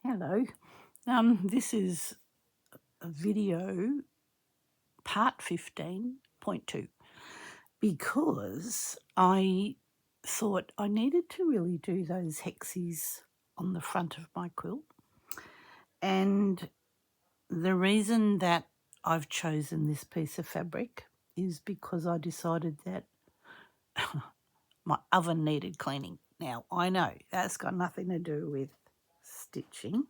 Hello. This is a video part 15.2 because I thought I needed to really do those hexes on the front of my quilt. And the reason that I've chosen this piece of fabric is because I decided that my oven needed cleaning. Now, I know that's got nothing to do with stitching,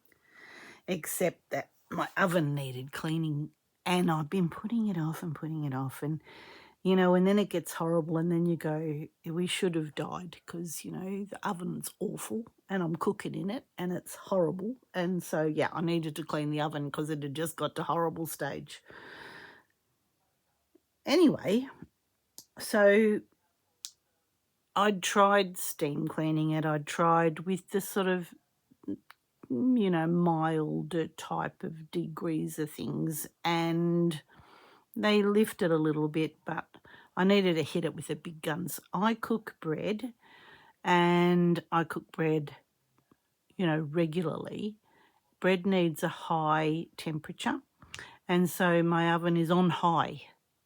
except that my oven needed cleaning and I've been putting it off and and then it gets horrible and then you go, we should have died because, the oven's awful and I'm cooking in it and it's horrible. And so, yeah, I needed to clean the oven because it had just got to horrible stage. Anyway, so I'd tried steam cleaning it. I'd tried with the sort of milder type of degreaser things, and they lifted a little bit, but I needed to hit it with the big guns. I cook bread, and I cook bread, regularly. Bread needs a high temperature, and so my oven is on high,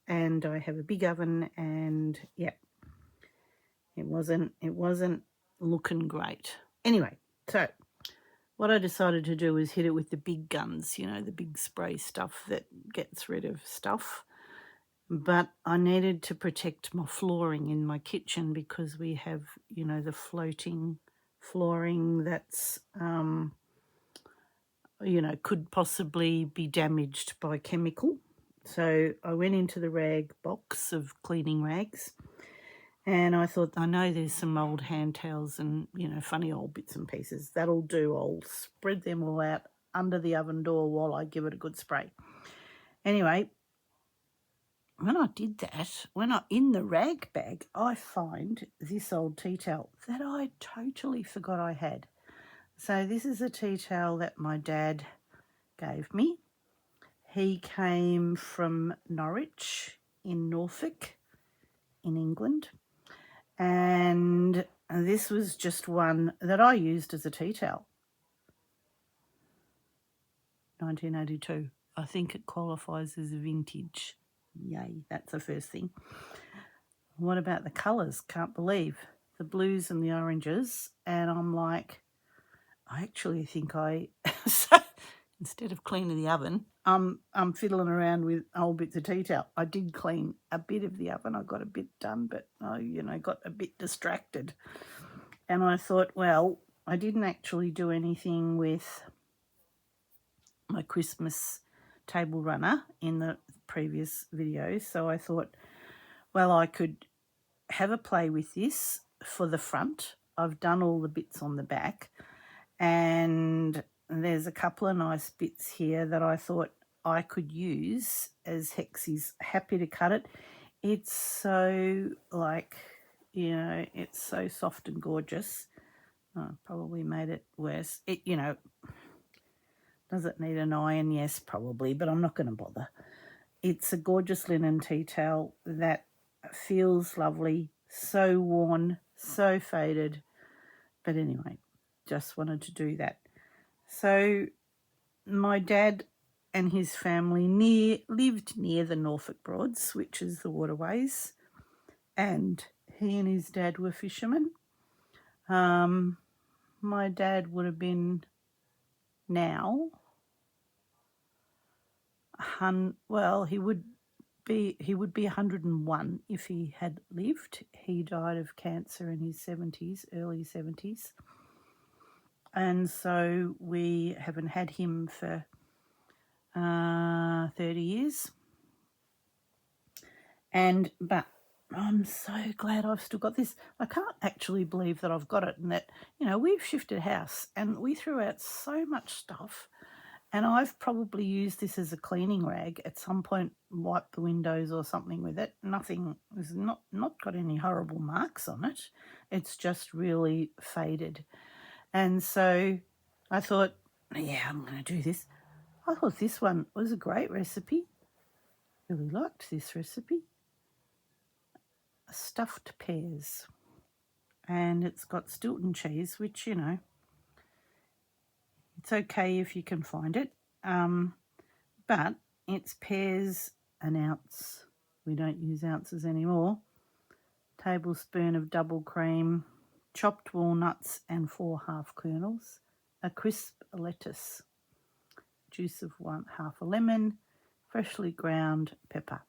and I have a big oven, and yeah, it wasn't looking great. Anyway, so what I decided to do was hit it with the big guns, the big spray stuff that gets rid of stuff. But I needed to protect my flooring in my kitchen because we have, the floating flooring that's, could possibly be damaged by chemical. So I went into the rag box of cleaning rags. And I thought, I know there's some old hand towels and, funny old bits and pieces. That'll do. I'll spread them all out under the oven door while I give it a good spray. Anyway, when I did that, in the rag bag, I find this old tea towel that I totally forgot I had. So this is a tea towel that my dad gave me. He came from Norwich in Norfolk in England. And this was just one that I used as a tea towel. 1982. I think it qualifies as vintage. Yay, that's the first thing. What about the colours? Can't believe the blues and the oranges. And I'm like, I actually think so instead of cleaning the oven, I'm fiddling around with old bits of tea towel. I did clean a bit of the oven. I got a bit done, but I, got a bit distracted. And I thought, well, I didn't actually do anything with my Christmas table runner in the previous video. So I thought, well, I could have a play with this for the front. I've done all the bits on the back, and there's a couple of nice bits here that I thought I could use as hexes. Happy to cut it. It's so it's so soft and gorgeous. Oh, probably made it worse. It, does it need an iron? Yes, probably, but I'm not going to bother. It's a gorgeous linen tea towel that feels lovely, so worn, so faded. But anyway, just wanted to do that. So my dad and his family lived near the Norfolk Broads, which is the waterways, and he and his dad were fishermen. My dad would have been now, he would be 101 if he had lived. He died of cancer in his 70s, early 70s. And so we haven't had him for 30 years. But I'm so glad I've still got this. I can't actually believe that I've got it, and that, we've shifted house and we threw out so much stuff, and I've probably used this as a cleaning rag at some point, wiped the windows or something with it. Nothing, has not got any horrible marks on it. It's just really faded. And so I thought, yeah, I'm going to do this. I thought this one was a great recipe. Really liked this recipe. Stuffed pears, and it's got Stilton cheese, which, it's It's okay if you can find it, but it's pears an ounce. We don't use ounces anymore. Tablespoon of double cream, chopped walnuts and 4 half kernels, a crisp lettuce, juice of half a lemon, freshly ground pepper.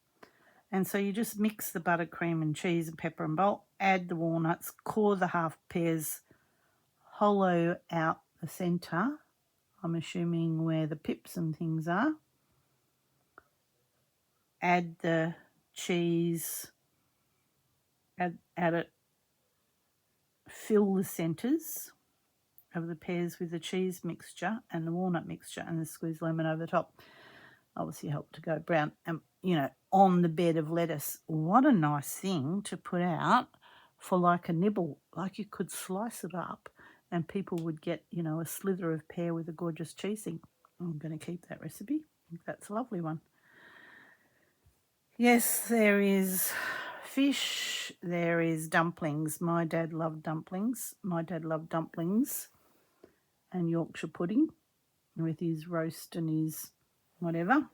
And so you just mix the butter, cream and cheese and pepper and bowl, add the walnuts, core the half pears, hollow out the centre, I'm assuming where the pips and things are. Add the cheese, add it, fill the centres of the pears with the cheese mixture and the walnut mixture and the squeezed lemon over the top. Obviously help to go brown, and on the bed of lettuce. What a nice thing to put out for like a nibble. Like you could slice it up and people would get, a slither of pear with a gorgeous cheesing. I'm going to keep that recipe. I think that's a lovely one. Yes, there is fish, there is dumplings. My dad loved dumplings. And Yorkshire pudding with his roast and his whatever.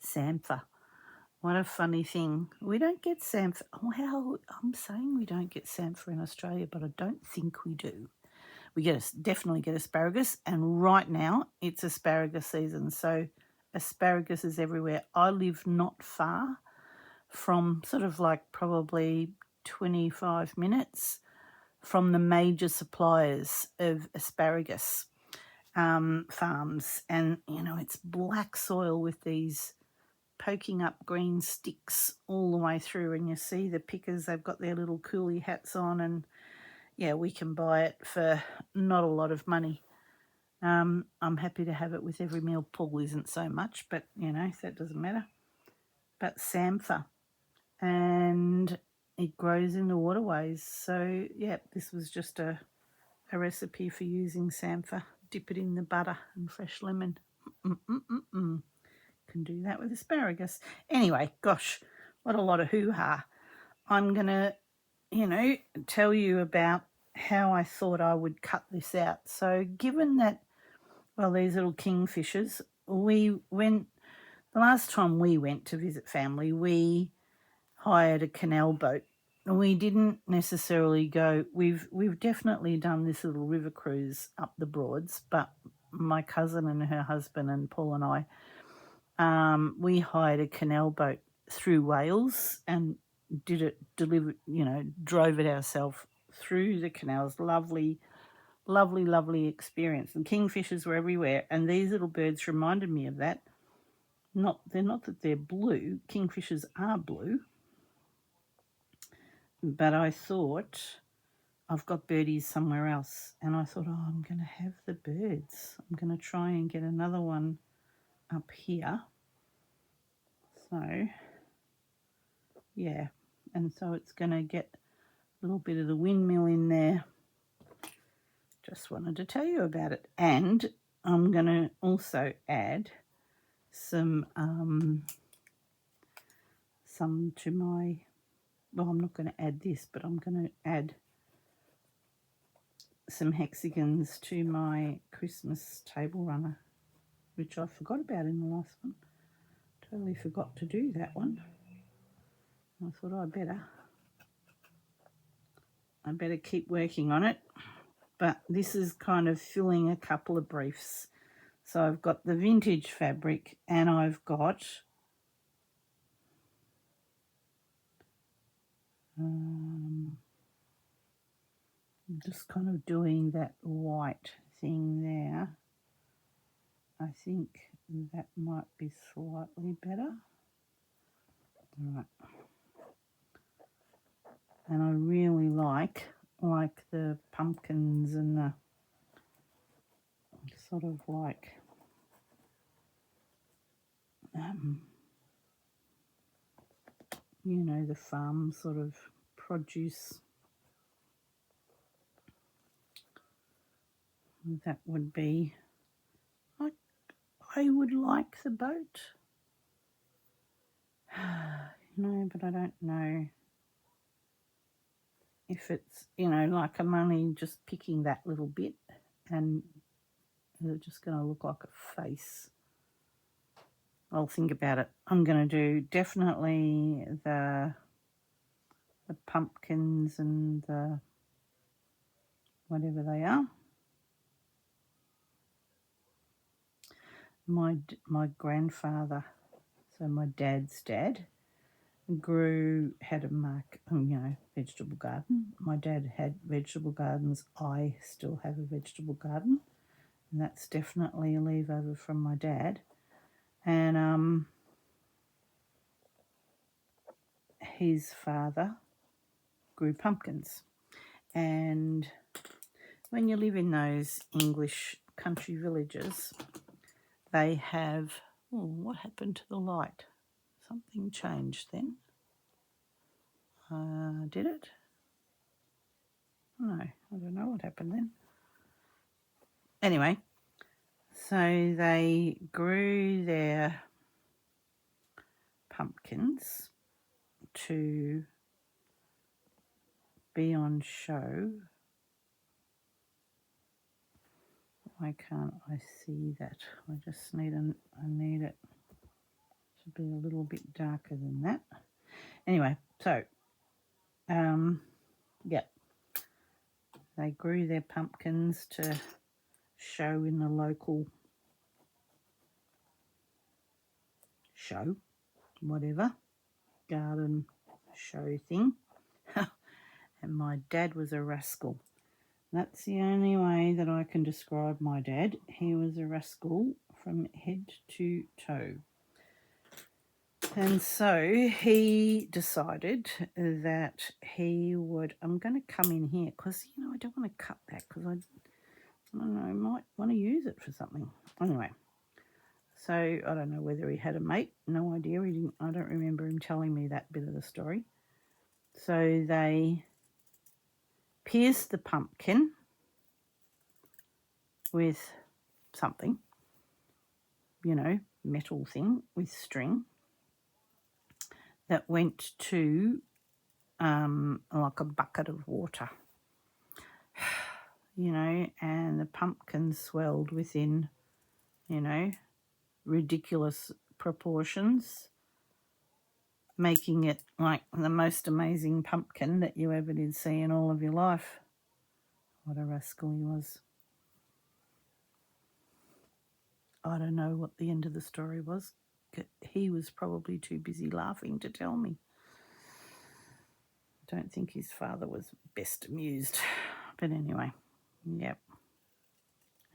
Samphire. What a funny thing. We don't get samphire. Well, I'm saying we don't get samphire in Australia, but I don't think we do. We definitely get asparagus, and right now it's asparagus season. So asparagus is everywhere. I live not far from sort of like probably 25 minutes from the major suppliers of asparagus farms. And, it's black soil with these poking up green sticks all the way through, and you see the pickers, they've got their little coolie hats on, and yeah, we can buy it for not a lot of money. I'm happy to have it with every meal. Paul isn't so much, but that doesn't matter. But samphire, and it grows in the waterways. So yeah, this was just a recipe for using samphire. Dip it in the butter and fresh lemon. Can do that with asparagus. Anyway, gosh, what a lot of hoo-ha. I'm going to, tell you about how I thought I would cut this out. So given that, these little kingfishers, the last time we went to visit family, we hired a canal boat. We didn't necessarily go, we've definitely done this little river cruise up the Broads, but my cousin and her husband and Paul and I, we hired a canal boat through Wales and drove it ourselves through the canals. Lovely, lovely, lovely experience. And kingfishers were everywhere, and these little birds reminded me of that. They're not that they're blue. Kingfishers are blue. But I thought, I've got birdies somewhere else, and I thought, I'm going to have the birds. I'm going to try and get another one up here. So, yeah, and so it's going to get a little bit of the windmill in there. Just wanted to tell you about it. And I'm going to also add some to my, I'm not going to add this, but I'm going to add some hexagons to my Christmas table runner, which I forgot about in the last one. Totally forgot to do that one. I thought I better keep working on it. But this is kind of filling a couple of briefs. So I've got the vintage fabric, and I've got just kind of doing that white thing there. I think that might be slightly better. All right. And I really like the pumpkins and the sort of like the farm sort of produce. That would be, I would like the boat. No, but I don't know if it's, like I'm only just picking that little bit and Is it just going to look like a face? I'll think about it. I'm going to do definitely the pumpkins and the whatever they are. My grandfather, so my dad's dad, had a vegetable garden. My dad had vegetable gardens. I still have a vegetable garden, and that's definitely a leave over from my dad. And his father grew pumpkins. And when you live in those English country villages, they have... Oh, what happened to the light? Something changed then. Did it? No, I don't know what happened then. Anyway, so they grew their pumpkins to be on show. Why can't I see that? I just need I need it to be a little bit darker than that. Anyway, so yeah, they grew their pumpkins to show in the local show, whatever, garden show thing. And my dad was a rascal. That's the only way that I can describe my dad. He was a rascal from head to toe. And so he decided that he would... I'm going to come in here because, I don't want to cut that because I don't know, I might want to use it for something. Anyway, so I don't know whether he had a mate. No idea. I don't remember him telling me that bit of the story. So they pierced the pumpkin with something, metal thing with string that went to like a bucket of water, and the pumpkin swelled within, ridiculous proportions, making it like the most amazing pumpkin that you ever did see in all of your life. What a rascal he was. I don't know what the end of the story was. He was probably too busy laughing to tell me. I don't think his father was best amused. But anyway, yep,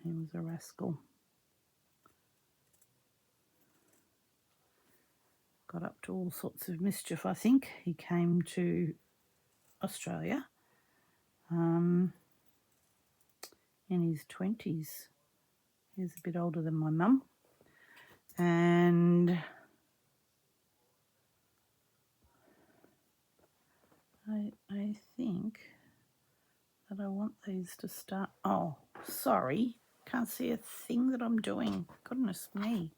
he was a rascal. Got up to all sorts of mischief, I think. He came to Australia in his 20s. He was a bit older than my mum. And I think that I want these to start... Oh, sorry. Can't see a thing that I'm doing. Goodness me.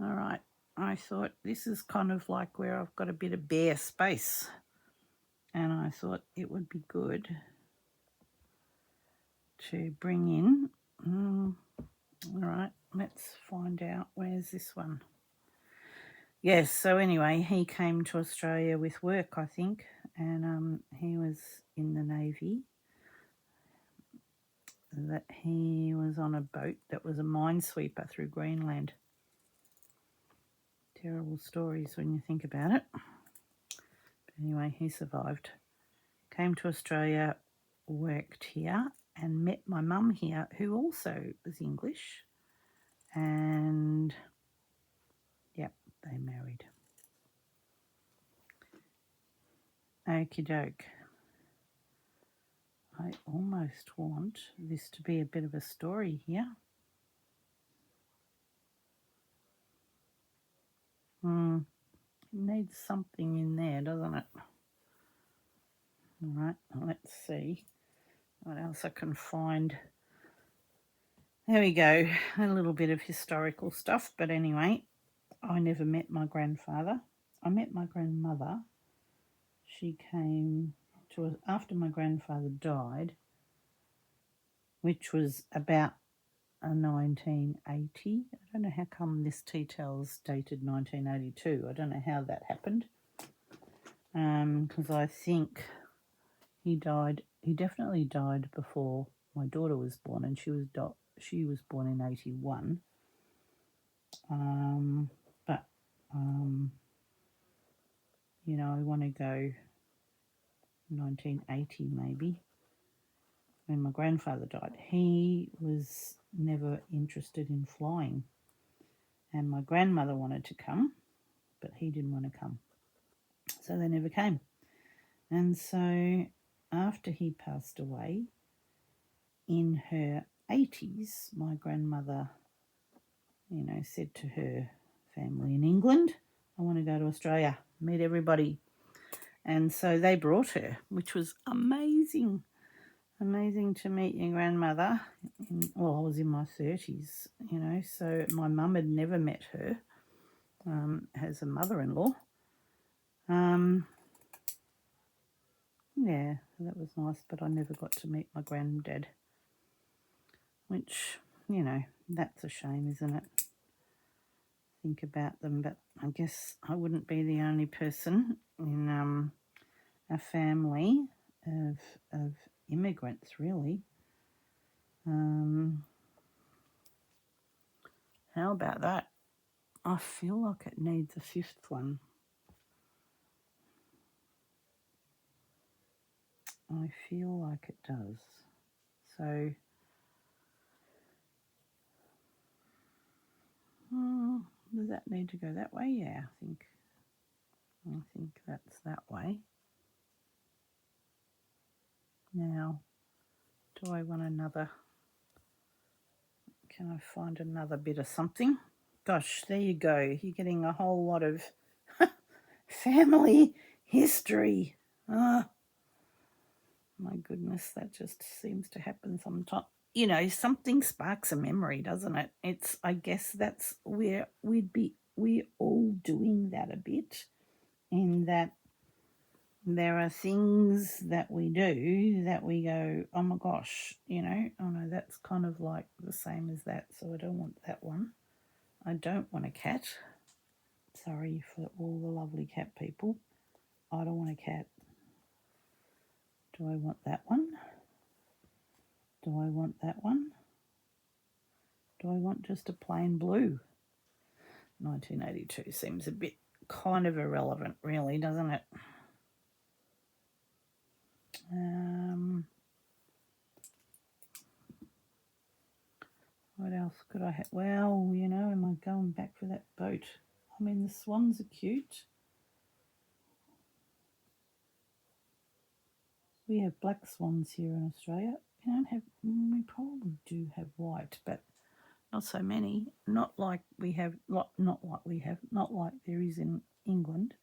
All right. I thought this is kind of like where I've got a bit of bare space. And I thought it would be good to bring in... all right, let's find out. Where's this one? Yes, so anyway, he came to Australia with work, I think, and he was in the Navy. That he was on a boat that was a minesweeper through Greenland. Terrible stories when you think about it. But anyway, he survived. Came to Australia, worked here, and met my mum here, who also was English. And, yep, they married. Okie doke. I almost want this to be a bit of a story here. It needs something in there, doesn't it? All right, let's see what else I can find. There we go, a little bit of historical stuff. But anyway, I never met my grandfather. I met my grandmother. She came to us after my grandfather died. which was about 1980. I don't know how come this tea towel's dated 1982. I don't know how that happened. Because I think he definitely died before my daughter was born, and she was born in 81. But I want to go 1980 maybe, when my grandfather died. He was never interested in flying, and my grandmother wanted to come, but he didn't want to come, so they never came. And so after he passed away in her 80s, my grandmother said to her family in England, I want to go to Australia, meet everybody. And so they brought her, which was amazing. Amazing to meet your grandmother. I was in my 30s, so my mum had never met her as a mother-in-law. Yeah, that was nice, but I never got to meet my granddad, which, that's a shame, isn't it? Think about them, but I guess I wouldn't be the only person in a family of immigrants, really. How about that? I feel like it needs a fifth one. I feel like it does. So, does that need to go that way? Yeah, I think that's that way. Now, do I want another? Can I find another bit of something? Gosh, there you go. You're getting a whole lot of family history. My goodness, that just seems to happen sometimes. Something sparks a memory, doesn't it? I guess that's where we're all doing that a bit, in that there are things that we do that we go, oh my gosh, oh no, that's kind of like the same as that, so I don't want that one. I don't want a cat. Sorry for all the lovely cat people. I don't want a cat. Do I want that one? Do I want that one? Do I want just a plain blue? 1982 seems a bit kind of irrelevant, really, doesn't it? What else could I have? Well, am I going back for that boat? I mean, the swans are cute. We have black swans here in Australia. We probably do have white, but not so many. Not like there is in England.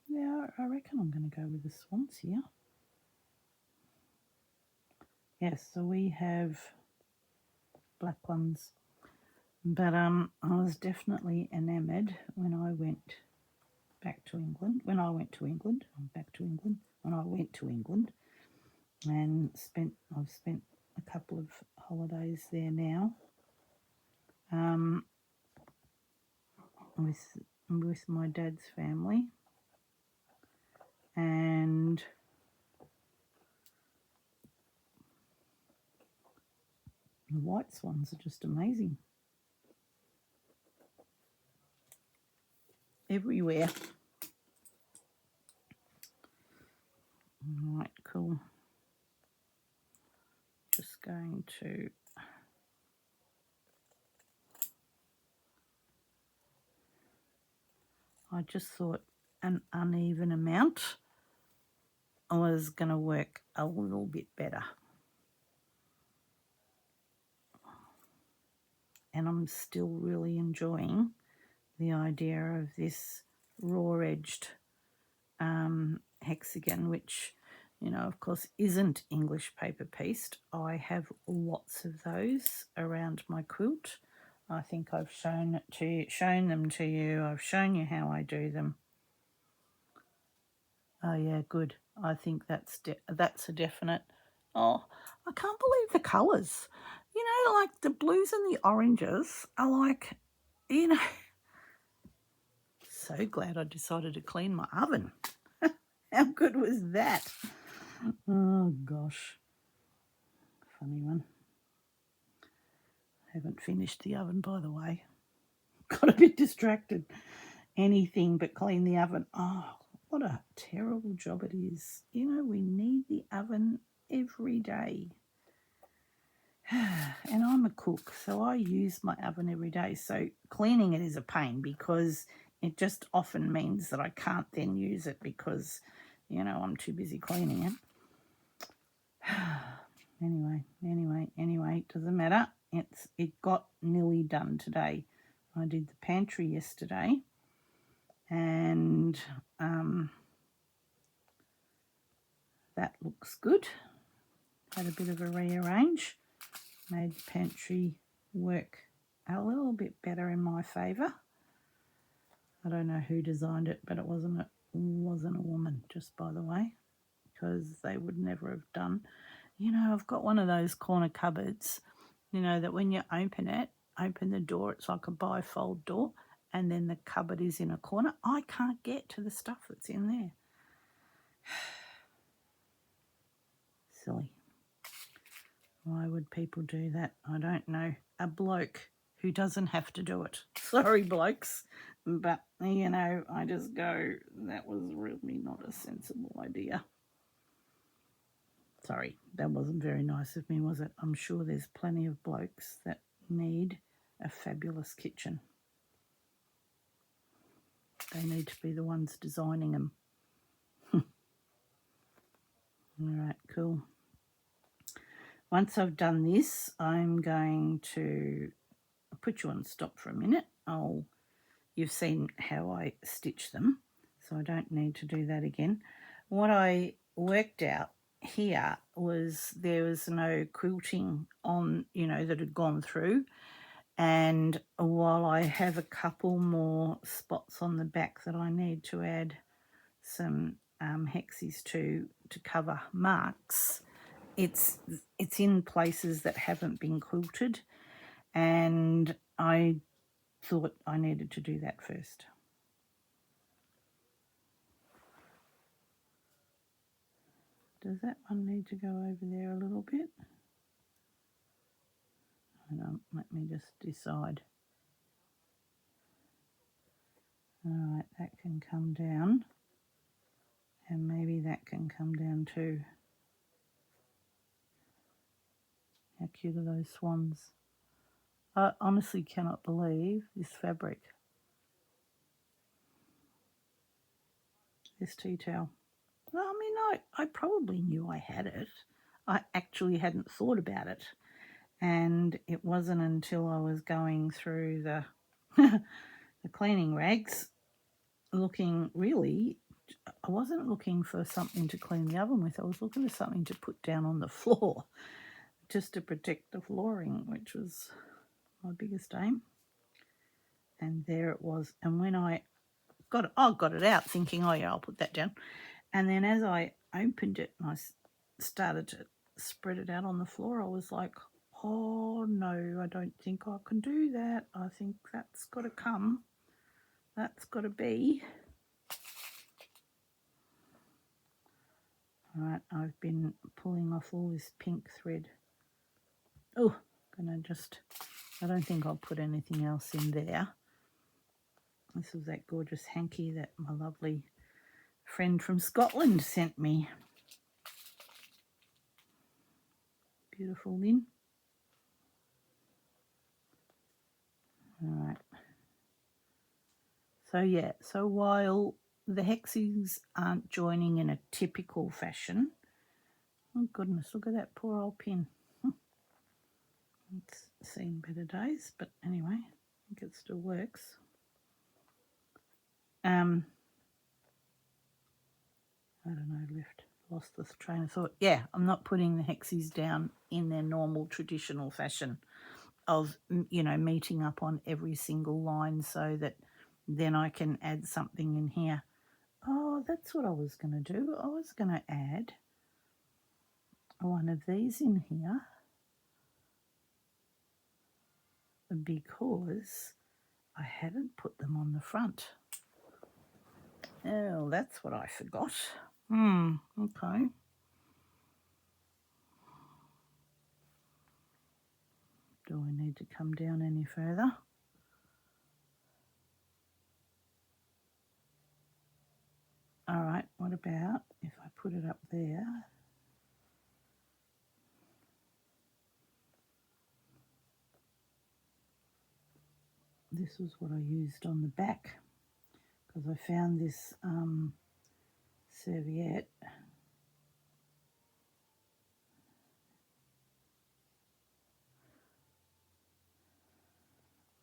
Yeah, I reckon I'm going to go with the swans here. Yes, so we have black ones. But I was definitely enamoured when I went back to England. When I went to England, When I went to England, and I've spent a couple of holidays there now. With my dad's family, and the white swans are just amazing everywhere. All right, cool. Just going to I just thought an uneven amount was going to work a little bit better. And I'm still really enjoying the idea of this raw-edged hexagon, which, of course, isn't English paper pieced. I have lots of those around my quilt. I think I've shown them to you. I've shown you how I do them. Oh, yeah, good. I think that's a definite. Oh, I can't believe the colours. You know, like the blues and the oranges are like, you know, so glad I decided to clean my oven. How good was that? Oh, gosh. Funny one. Haven't finished the oven, by the way. Got a bit distracted. Anything but clean the oven. Oh, what a terrible job it is. You know, we need the oven every day. And I'm a cook, so I use my oven every day. So cleaning it is a pain because it just often means that I can't then use it because, you know, I'm too busy cleaning it. Anyway, doesn't matter. It got nearly done today. I did the pantry yesterday, and that looks good. Had a bit of a rearrange, made the pantry work a little bit better in my favour. I don't know who designed it, but it wasn't a woman, just by the way, because they would never have done. You know, I've got one of those corner cupboards, you know, that when you open the door, it's like a bifold door, and then the cupboard is in a corner. I can't get to the stuff that's in there. Silly. Why would people do that? I don't know. A bloke who doesn't have to do it. Sorry, blokes. But, you know, I just go, that was really not a sensible idea. Sorry, that wasn't very nice of me, was it? I'm sure there's plenty of blokes that need a fabulous kitchen. They need to be the ones designing them. All right, cool. Once I've done this, I'm going to put you on stop for a minute. You've seen how I stitch them, so I don't need to do that again. What I worked out here was there was no quilting on, you know, that had gone through. And while I have a couple more spots on the back that I need to add some hexes to cover marks, it's in places that haven't been quilted, and I thought I needed to do that first. Does that one need to go over there a little bit? Hold on, let me just decide. All right, that can come down, and maybe that can come down too. How cute are those swans? I honestly cannot believe this fabric. This tea towel. Well, I mean, I probably knew I had it. I actually hadn't thought about it. And it wasn't until I was going through the the cleaning rags looking, really, I wasn't looking for something to clean the oven with. I was looking for something to put down on the floor just to protect the flooring, which was my biggest aim. And there it was. And when I got it out thinking, oh yeah, I'll put that down. And then as I opened it and I started to spread it out on the floor, I was like, oh no, I don't think I can do that. I think that's got to come. That's got to be. All right, I've been pulling off all this pink thread. Oh, I don't think I'll put anything else in there. This was that gorgeous hanky that my lovely friend from Scotland sent me. Beautiful lin. All right. So yeah, so while the hexes aren't joining in a typical fashion, oh goodness, look at that poor old pin. It's seen better days, but anyway, I think it still works. I don't know, lost the train of thought. Yeah, I'm not putting the hexes down in their normal traditional fashion of, you know, meeting up on every single line so that then I can add something in here. Oh, that's what I was going to do. I was going to add one of these in here because I haven't put them on the front. Oh, that's what I forgot. Okay. Do I need to come down any further? All right, what about if I put it up there? This was what I used on the back because I found this serviette.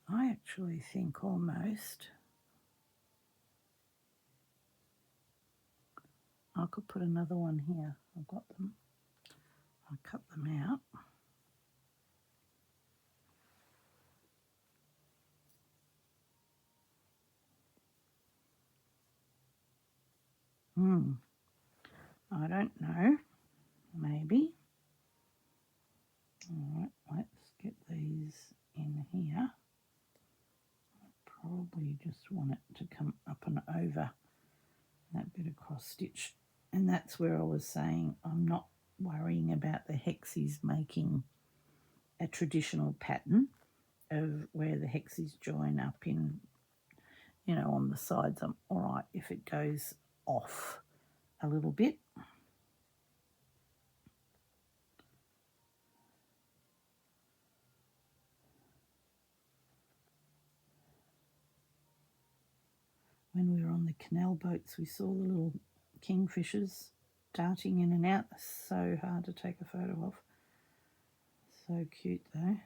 I actually think almost I could put another one here. I've got them. I'll cut them out. I don't know. Maybe. All right, let's get these in here. Probably just want it to come up and over that bit of cross stitch. And that's where I was saying I'm not worrying about the hexes making a traditional pattern of where the hexes join up in, you know, on the sides. I'm all right if it goes off a little bit. When we were on the canal boats, we saw the little kingfishers darting in and out. So hard to take a photo of. So cute though.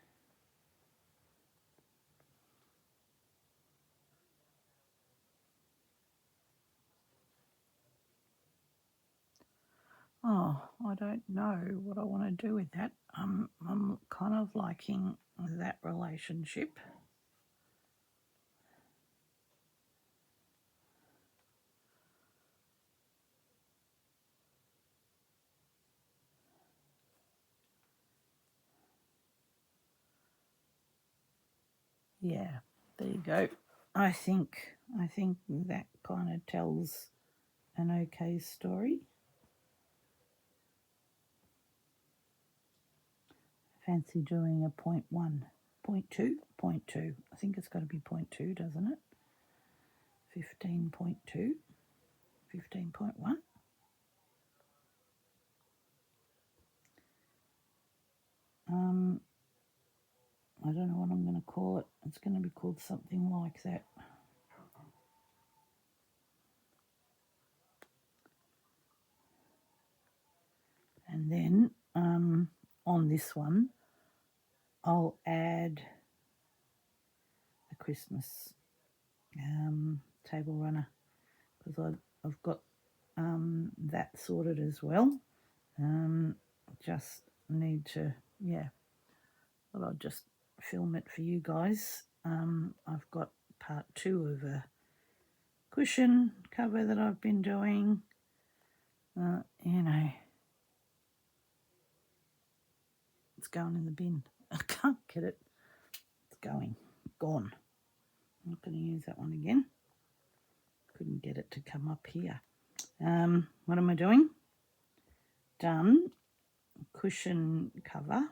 Oh, I don't know what I want to do with that. I'm kind of liking that relationship. Yeah, there you go. I think that kind of tells an okay story. Fancy doing a 0.1, 0.2, 0.2. I think it's got to be 0.2, doesn't it? 15.2, 15.1. I don't know what I'm going to call it. It's going to be called something like that. And then on this one, I'll add a Christmas table runner because I've got that sorted as well. Just need to, yeah, well, I'll just film it for you guys. I've got part 2 of a cushion cover that I've been doing. You know, it's going in the bin. I can't get it. It's gone. I'm not going to use that one again. Couldn't get it to come up here. What am I doing? Done cushion cover.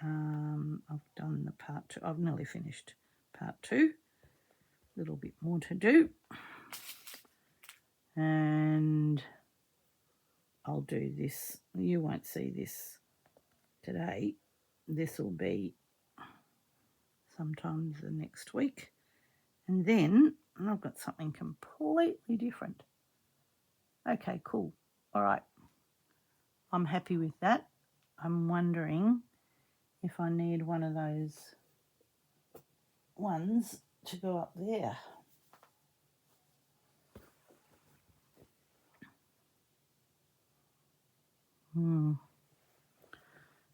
I've done the part 2. I've nearly finished part 2. A little bit more to do. And I'll do this. You won't see this today. This will be sometimes the next week. And then I've got something completely different. Okay, cool. All right. I'm happy with that. I'm wondering if I need one of those ones to go up there.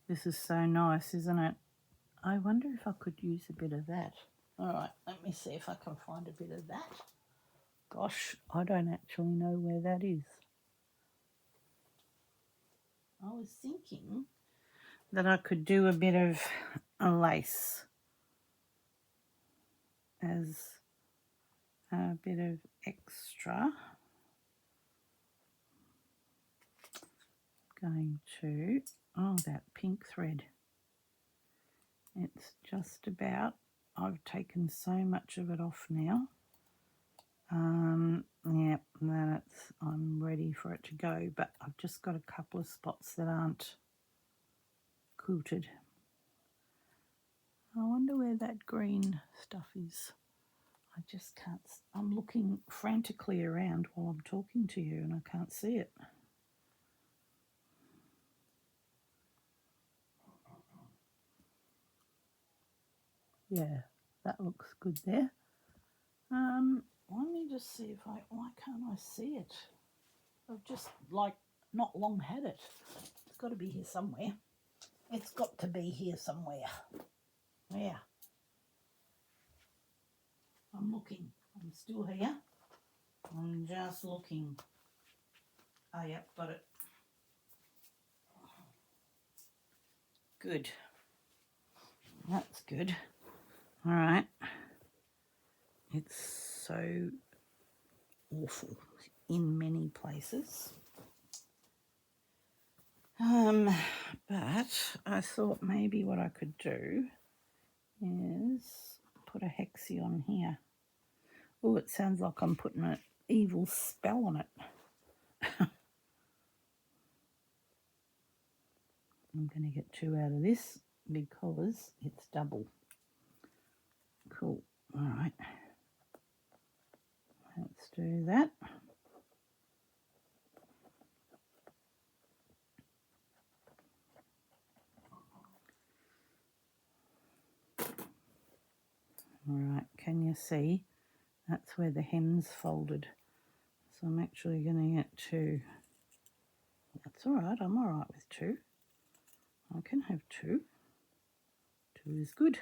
This is so nice, isn't it? I wonder if I could use a bit of that. All right, let me see if I can find a bit of that. Gosh, I don't actually know where that is. I was thinking that I could do a bit of a lace as a bit of extra. Going to, oh, that pink thread. It's just about, I've taken so much of it off now. Yeah, that's, I'm ready for it to go, but I've just got a couple of spots that aren't quilted. I wonder where that green stuff is. I just can't, I'm looking frantically around while I'm talking to you and I can't see it. Yeah, that looks good there. Let me just see if why can't I see it? I've just like not long had it. It's got to be here somewhere. It's got to be here somewhere. Yeah. I'm looking. I'm still here. I'm just looking. Oh, yep, got it. Good. That's good. All right. It's so awful in many places. But I thought maybe what I could do is put a hexie on here. Oh, it sounds like I'm putting an evil spell on it. I'm going to get 2 out of this because it's double. Cool. All right. Let's do that. All right. Can you see? That's where the hem's folded. So I'm actually going to get 2. That's all right. I'm all right with 2. I can have 2. 2 is good.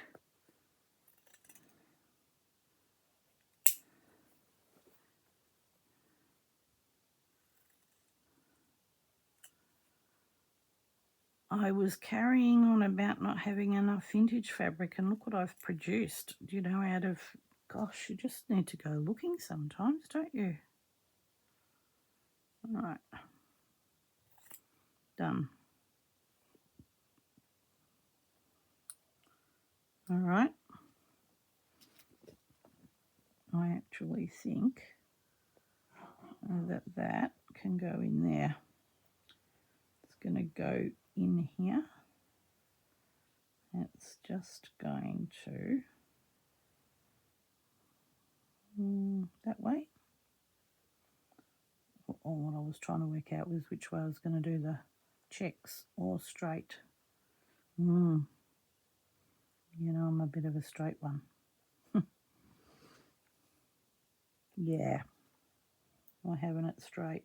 I was carrying on about not having enough vintage fabric, and look what I've produced. You know, out of, gosh, you just need to go looking sometimes, don't you? All right. Done. All right. I actually think that that can go in there. It's going to go in here. It's just going to that way. Or what I was trying to work out was which way I was going to do the checks, or straight. You know, I'm a bit of a straight one. Yeah, I'm having it straight.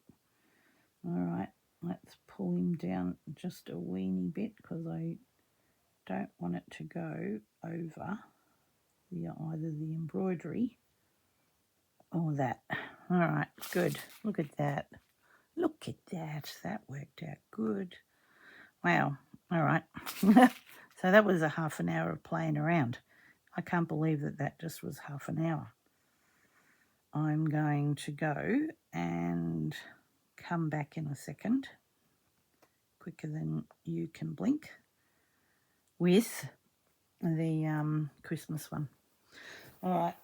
All right, let's pull him down just a weeny bit because I don't want it to go over either the embroidery or that. All right, good. Look at that. Look at that. That worked out good. Wow. All right. So that was a half an hour of playing around. I can't believe that that just was half an hour. I'm going to go and come back in a second, quicker than you can blink, with the Christmas one. All right,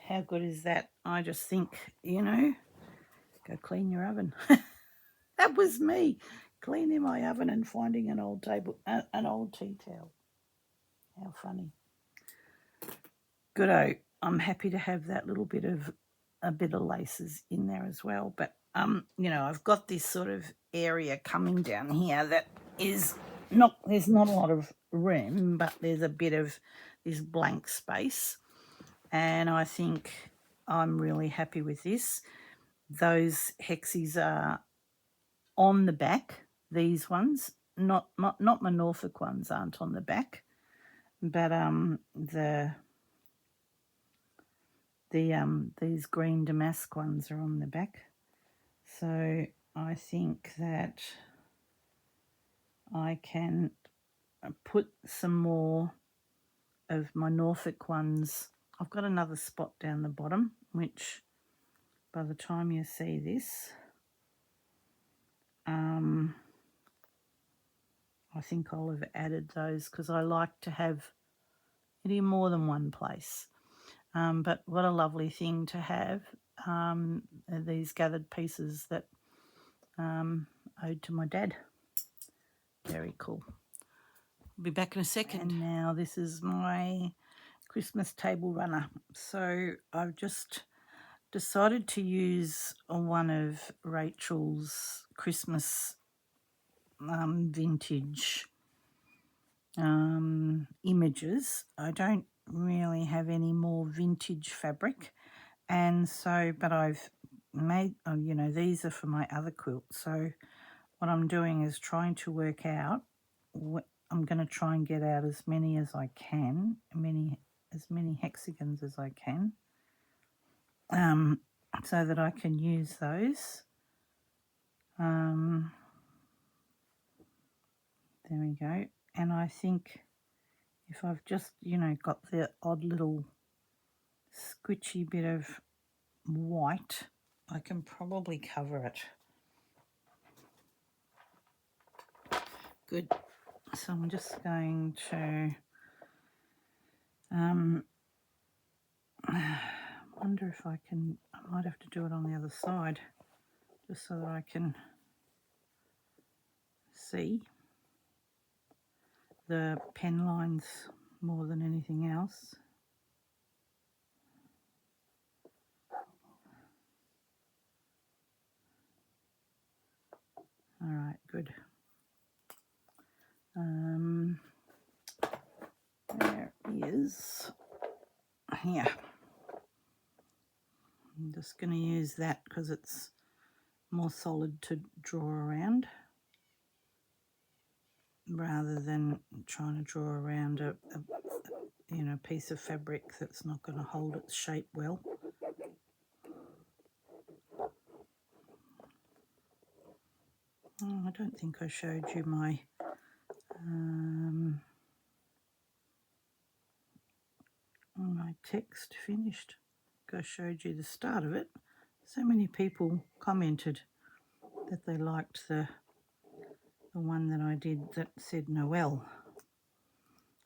how good is that? I just think, you know, go clean your oven. That was me, cleaning my oven and finding an old an old tea towel. How funny. Good-o. I'm happy to have that little bit of a bit of laces in there as well. But you know, I've got this sort of area coming down here that is not, there's not a lot of room, but there's a bit of this blank space. And I think I'm really happy with this. Those hexies are on the back, these ones, not my Norfolk ones aren't on the back, but these green damask ones are on the back. So I think that I can put some more of my Norfolk ones. I've got another spot down the bottom, which by the time you see this, I think I'll have added those because I like to have it in more than one place. But what a lovely thing to have, these gathered pieces that owed to my dad. Very cool. I'll be back in a second. And now this is my Christmas table runner. So I've just decided to use one of Rachel's Christmas vintage images. I don't really have any more vintage fabric, and so but I've made, you know, these are for my other quilt. So what I'm doing is trying to work out I'm going to try and get out as many as I can, as many hexagons as I can, so that I can use those. There we go. And I think if I've just, you know, got the odd little squishy bit of white, I can probably cover it. Good. So I'm just going to wonder if I might have to do it on the other side just so that I can see the pen lines more than anything else. All right, good. There is here. I'm just going to use that because it's more solid to draw around rather than trying to draw around a you know, piece of fabric that's not going to hold its shape well. Oh, I don't think I showed you my text finished. I showed you the start of it. So many people commented that they liked the one that I did that said Noel.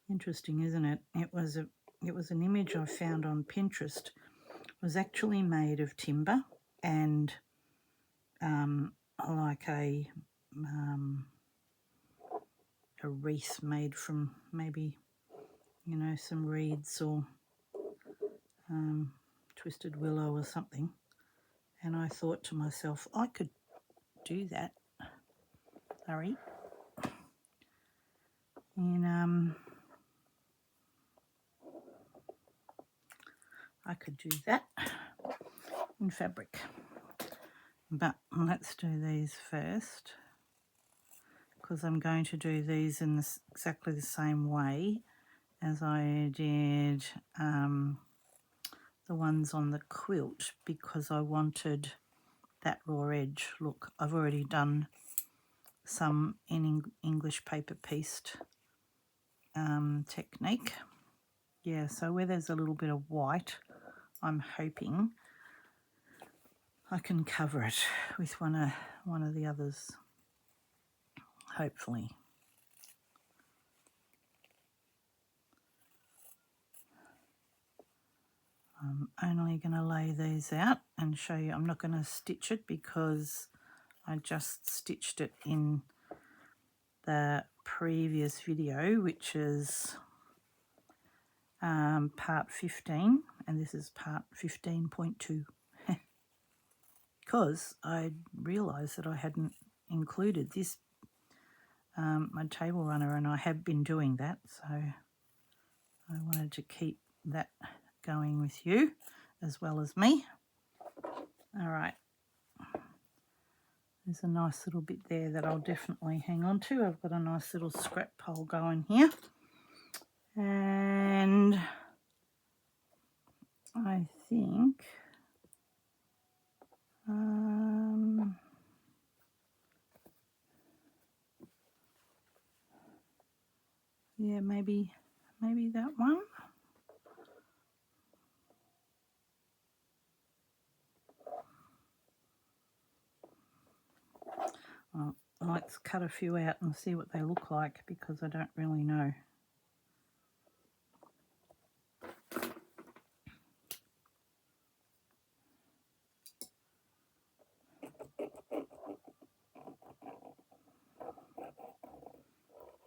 Interesting, isn't it? It was an image I found on Pinterest. It was actually made of timber and like a wreath made from maybe, you know, some reeds or twisted willow or something. And I thought to myself, I could do that. Hurry. And I could do that in fabric. But let's do these first, because I'm going to do these in exactly the same way as I did the ones on the quilt, because I wanted that raw edge look. I've already done some in English paper pieced technique. Yeah, so where there's a little bit of white, I'm hoping I can cover it with one of the others, hopefully. I'm only going to lay these out and show you. I'm not going to stitch it because I just stitched it in the previous video, which is part 15, and this is part 15.2. Because I realised that I hadn't included this, my table runner, and I have been doing that, so I wanted to keep that going with you as well as me. All right, there's a nice little bit there that I'll definitely hang on to. I've got a nice little scrap pile going here, and I think yeah, maybe that one. Well, let's cut a few out and see what they look like, because I don't really know.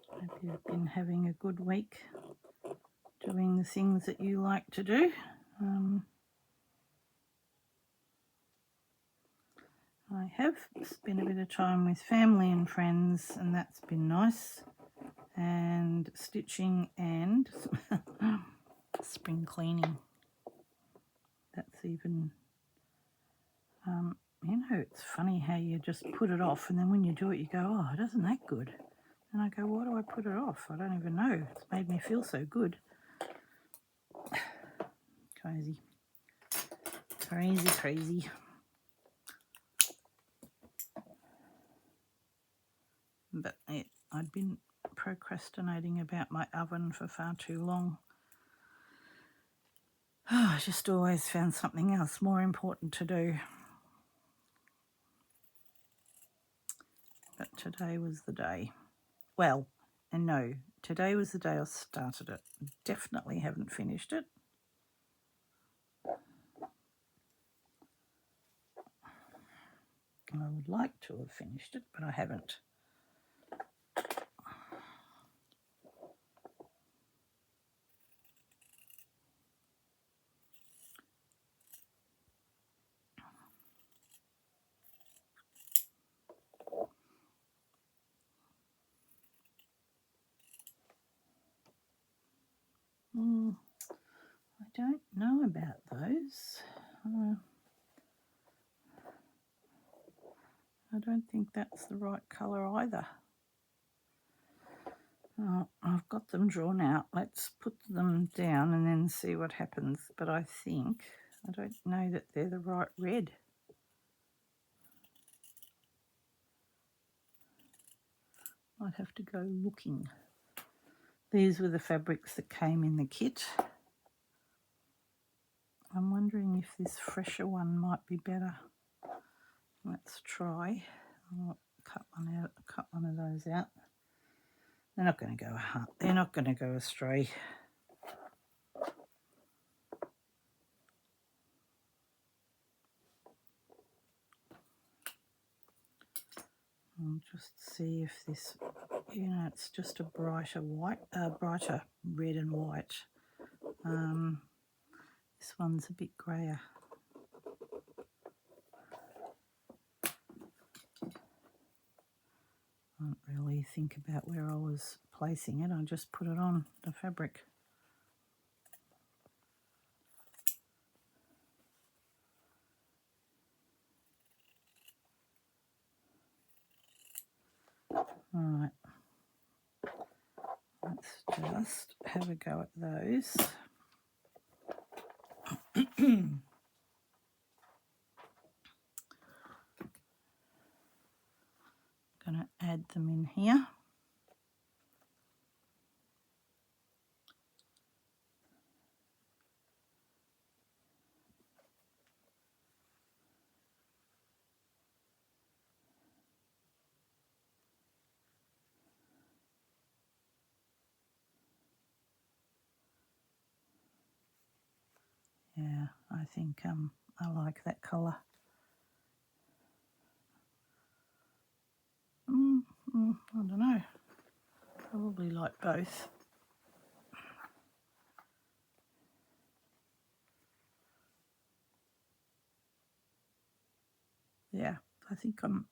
Hope you've been having a good week doing the things that you like to do. I have spent a bit of time with family and friends, and that's been nice, and stitching and spring cleaning. That's even, you know, it's funny how you just put it off, and then when you do it you go, oh, it isn't that good. And I go, why do I put it off? I don't even know. It's made me feel so good. Crazy. Crazy, crazy. But I'd been procrastinating about my oven for far too long. I just always found something else more important to do. But today was the day. Well, and no, today was the day I started it. Definitely haven't finished it. I would like to have finished it, but I haven't. I don't know about those. I don't think that's the right colour either. I've got them drawn out. Let's put them down and then see what happens. But I don't know that they're the right red. I'd have to go looking. These were the fabrics that came in the kit. I'm wondering if this fresher one might be better. Let's try. I'll cut one of those out. They're not going to go. They're not going to go astray. I'll just see if this, you know, it's just a brighter white, brighter red and white. This one's a bit grayer. I didn't really think about where I was placing it. I just put it on the fabric. All right. Let's just have a go at those. Going to add them in here. Yeah, I think I like that colour. I don't know. Probably like both. Yeah, I think I'm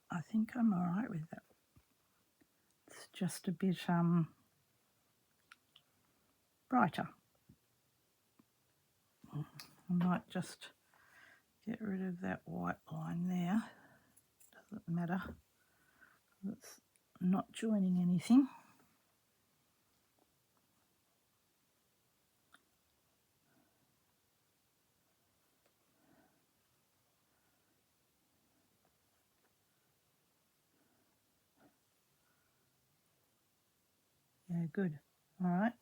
all right with that. It's just a bit brighter. I might just get rid of that white line there. Doesn't matter. It's not joining anything. Yeah, good. All right,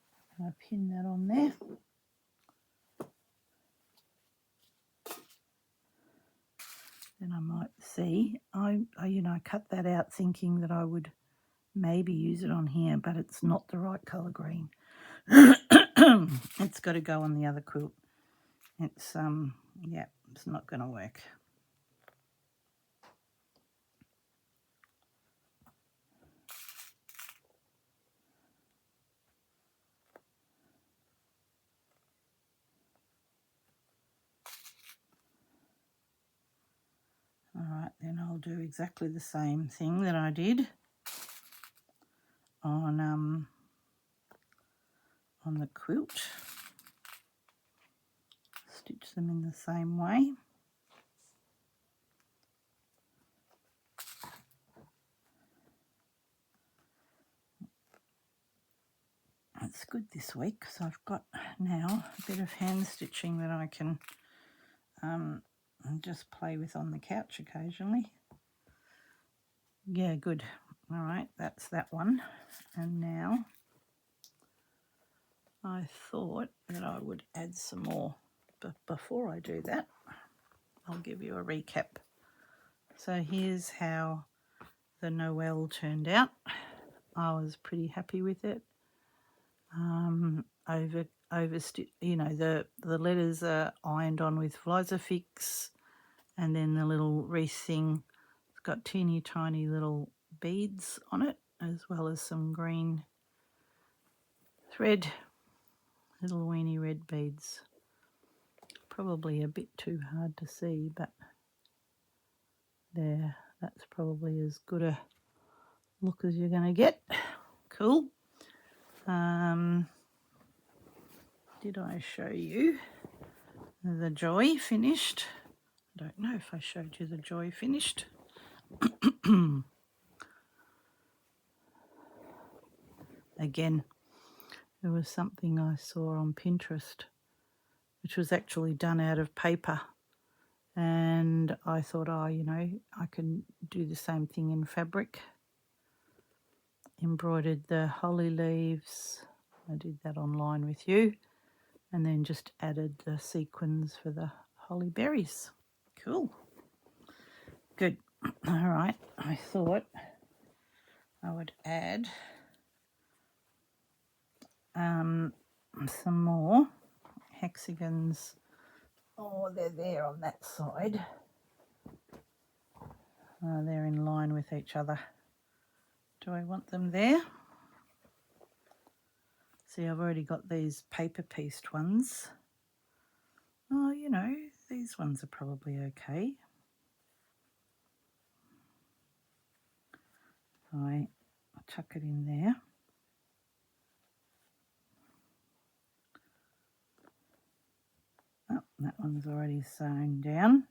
I pin that on there. Then I might see. I cut that out thinking that I would maybe use it on here, but it's not the right colour green. It's got to go on the other quilt. It's yeah, it's not going to work. All right, then I'll do exactly the same thing that I did on the quilt. Stitch them in the same way. It's good this week because I've got now a bit of hand stitching that I can just play with on the couch occasionally. Yeah, good. All right, that's that one. And now I thought that I would add some more. But before I do that, I'll give you a recap. So here's how the Noel turned out. I was pretty happy with it. The letters are ironed on with Visifix, and then the little wreath thing, it's got teeny tiny little beads on it, as well as some green thread, little weeny red beads. Probably a bit too hard to see, but there, that's probably as good a look as you're going to get. Cool. Did I show you the joy finished? I don't know if I showed you the joy finished. Again, there was something I saw on Pinterest, which was actually done out of paper. And I thought, I can do the same thing in fabric. Embroidered the holly leaves. I did that online with you. And then just added the sequins for the holly berries. Cool. Good. All right. I thought I would add some more hexagons. Oh, they're there on that side. They're in line with each other. Do I want them there? See, I've already got these paper pieced ones. Oh, these ones are probably okay. I'll chuck it in there. Oh, that one's already sewn down.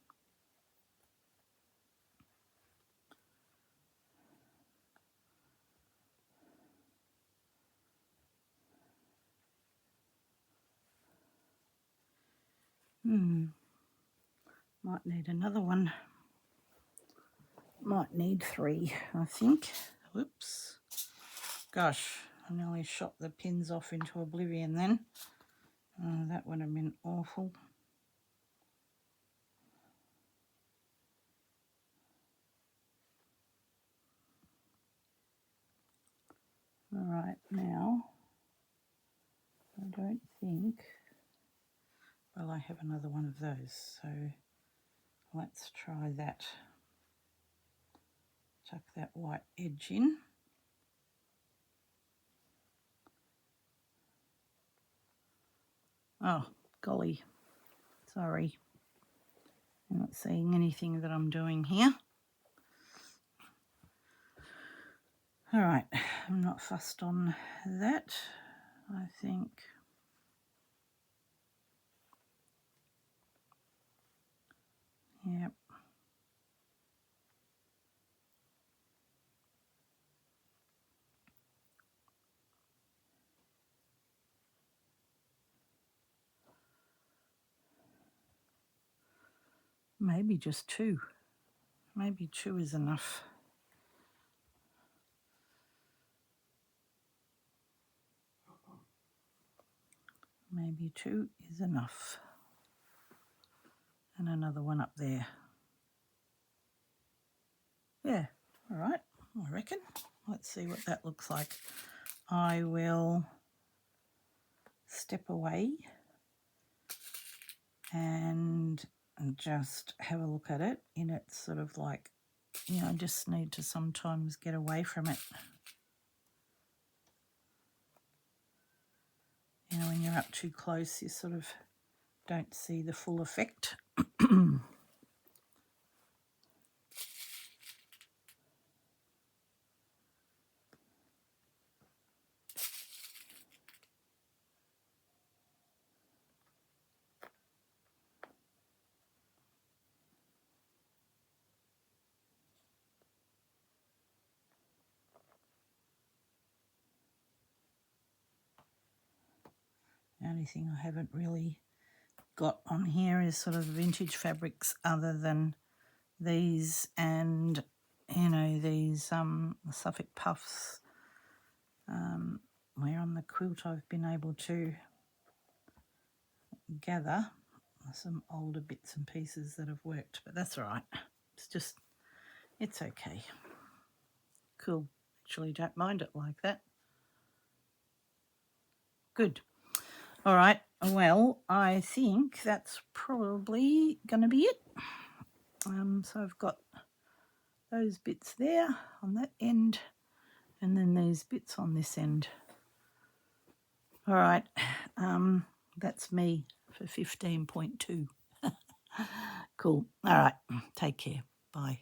Might need another one. Might need 3, I think. Whoops. Gosh, I nearly shot the pins off into oblivion then. That would have been awful. All right, now, I don't think, well, I have another one of those, so let's try that. Chuck that white edge in. Oh, golly, sorry. I'm not seeing anything that I'm doing here. All right, I'm not fussed on that, I think. Yep. Maybe just 2. Maybe 2 is enough. Maybe 2 is enough. And another one up there. Yeah, all right, I reckon. Let's see what that looks like. I will step away and just have a look at it in its sort of like, you know, I just need to sometimes get away from it. You know, when you're up too close, you sort of don't see the full effect. The only thing I haven't really got on here is sort of vintage fabrics other than these and, you know, these Suffolk puffs, where on the quilt I've been able to gather some older bits and pieces that have worked, but that's all right. It's okay. Cool. Actually don't mind it like that. Good. All right. Well, I think that's probably going to be it. So I've got those bits there on that end and then these bits on this end. All right. That's me for 15.2. Cool. All right. Take care. Bye.